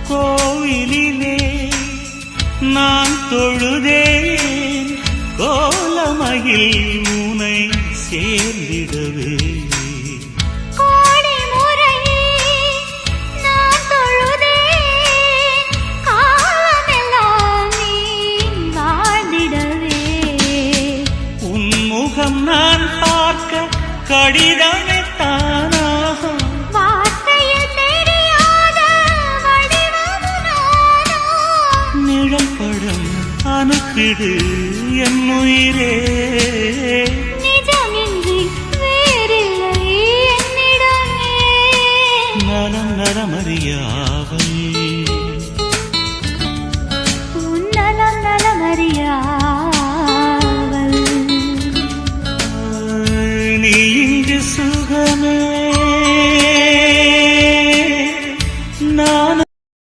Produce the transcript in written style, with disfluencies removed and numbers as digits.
கோவிலிலே நான் தொழுதேன் கோலமயில் உனை சேர்ந்திடவே நான் பார்க்க கடிதமே தானாக வார்த்தையில் தெரியாத நிழல் படம் அனுப்பிடு என் உயிரே நிஜமின்றி வேறில்லை என்னிடமே நலம் நலமறியாவல்